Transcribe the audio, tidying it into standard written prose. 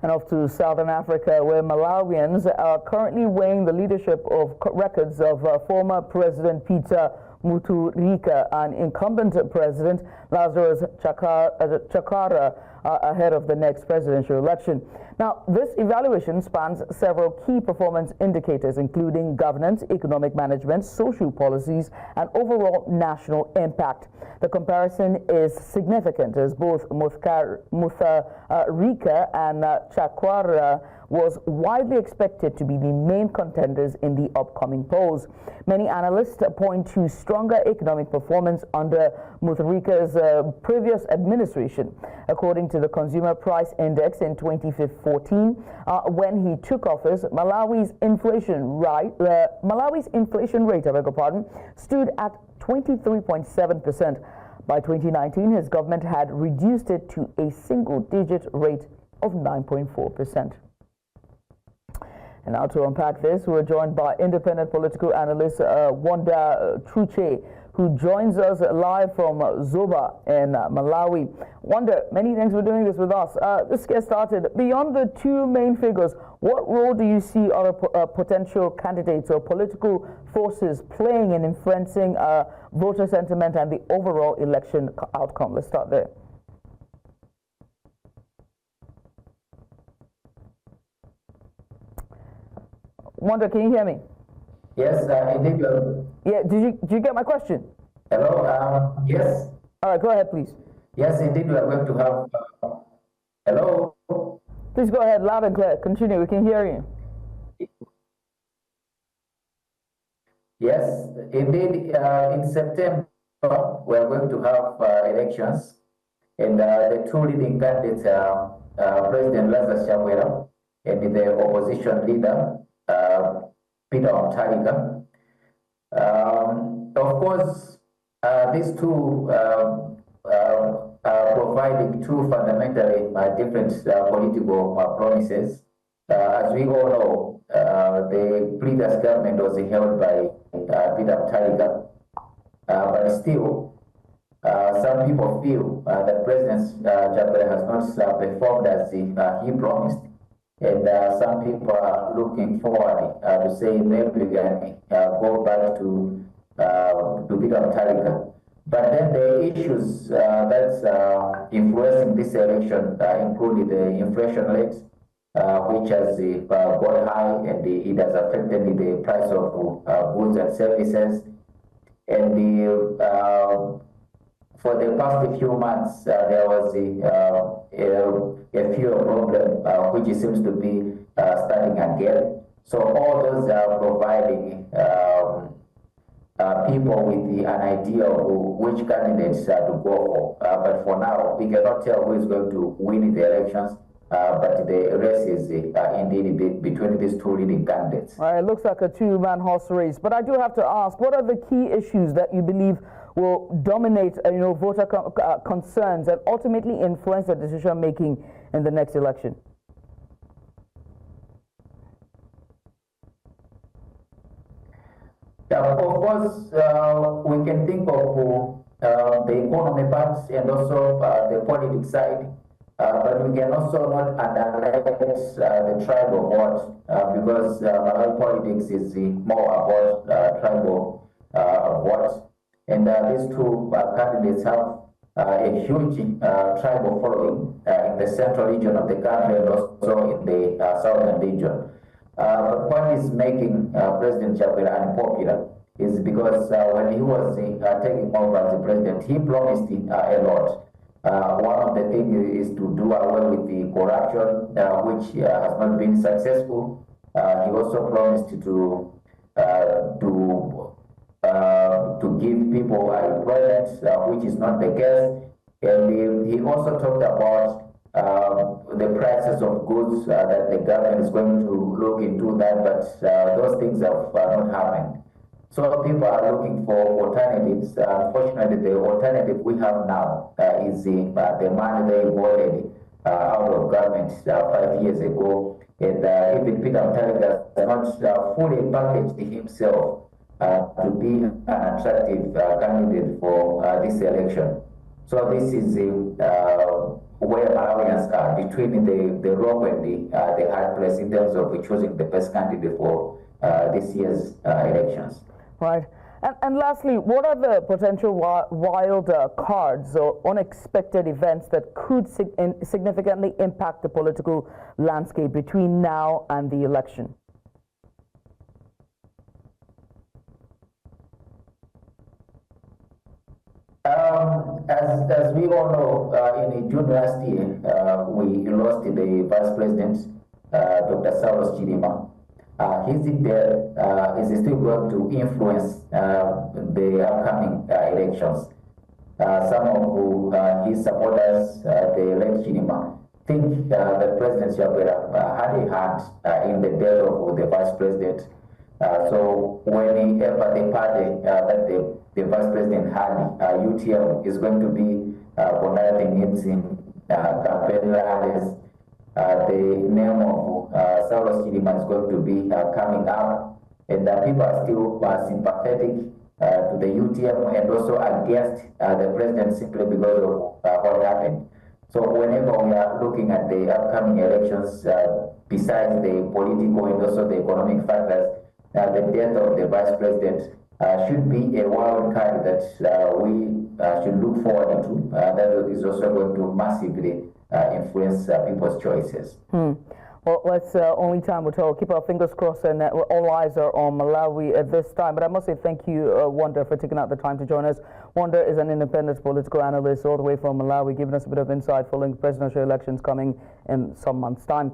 And off to Southern Africa, where Malawians are currently weighing the leadership of records of former President Peter Mutharika and incumbent President Lazarus Chakwera ahead of the next presidential election. Now, this evaluation spans several key performance indicators, including governance, economic management, social policies, and overall national impact. The comparison is significant as both Mutharika and Chakwera was widely expected to be the main contenders in the upcoming polls. Many analysts point to stronger economic performance under Mutharika's previous administration. According to the Consumer Price Index in 2014, when he took office, Malawi's inflation rate, stood at 23.7%. By 2019, his government had reduced it to a single-digit rate of 9.4%. And now to unpack this, we're joined by independent political analyst Wonder Mchutche, who joins us live from Zomba in Malawi. Wonder, many thanks for doing this with us. Let's get started. Beyond the two main figures, what role do you see other potential candidates or political forces playing in influencing voter sentiment and the overall election outcome? Let's start there. Wonder, can you hear me? Yes, indeed. Yeah, did you get my question? Hello, yes. All right, go ahead, please. Yes, indeed, we are going to have... hello? Please go ahead, loud and clear. Continue, we can hear you. Yes, indeed, in September, we are going to have elections, and the two leading candidates are President Lazarus Chakwera and the opposition leader, Peter Mutharika. Of course, these two are providing two fundamentally different political promises. As we all know, the previous government was held by Peter Mutharika, but still, some people feel that President Chakwera has not performed as he promised. And some people are looking forward to say maybe we can go back to Peter Mutharika. But then the issues that's influencing this election include the inflation rate, which has gone high, and it has affected the price of goods and services. And for the past few months, there was a fuel problem, which seems to be starting again. So all those are providing people with an idea of which candidates to go for. But for now, we cannot tell who is going to win the elections. But the race is indeed between these two leading candidates. All right, it looks like a two-man horse race. But I do have to ask, what are the key issues that you believe will dominate, voter concerns and ultimately influence the decision-making in the next election? Yeah, of course, we can think of the economy part and also the politics side. But we can also not underestimate the tribal vote because Malawi politics is more about tribal vote. And these two candidates have a huge tribal following in the central region of the country and also in the southern region. But what is making President Chakwera unpopular is because when he was taking over as the president, he promised a lot. One of the things is to do away with the corruption, which has not been successful. He also promised to give people employment, which is not the case. And he also talked about the prices of goods that the government is going to look into that, but those things have not happened. So people are looking for alternatives. Unfortunately, the alternative we have now is the money they voted out of government 5 years ago. And even Peter Mutharika has not fully packaged himself to be an attractive candidate for this election. So this is where Malawians are between the rock and the hard place in terms of choosing the best candidate for this year's elections. Right. And lastly, what are the potential wild cards or unexpected events that could significantly impact the political landscape between now and the election? As we all know, in June last year, we lost the Vice President, Dr. Saulos Chilima. His death is still going to influence the upcoming elections. Some of his supporters, the late Chilima, think that President Chakwera had a hand in the death of the Vice President. So whenever the party that the Vice President had, UTM, is going to be conducting its campaign rallies, the name of Saulos Chilima is going to be coming up, and people are still sympathetic to the UTM and also against the president simply because of what happened. So whenever we are looking at the upcoming elections, besides the political and also the economic factors, the death of the Vice President should be a wild card that we should look forward to. That is also going to massively influence people's choices. Well, let's only time will tell. Keep our fingers crossed, and all eyes are on Malawi at this time. But I must say thank you, Wonder, for taking out the time to join us. Wonder is an independent political analyst all the way from Malawi, giving us a bit of insight following presidential elections coming in some months' time.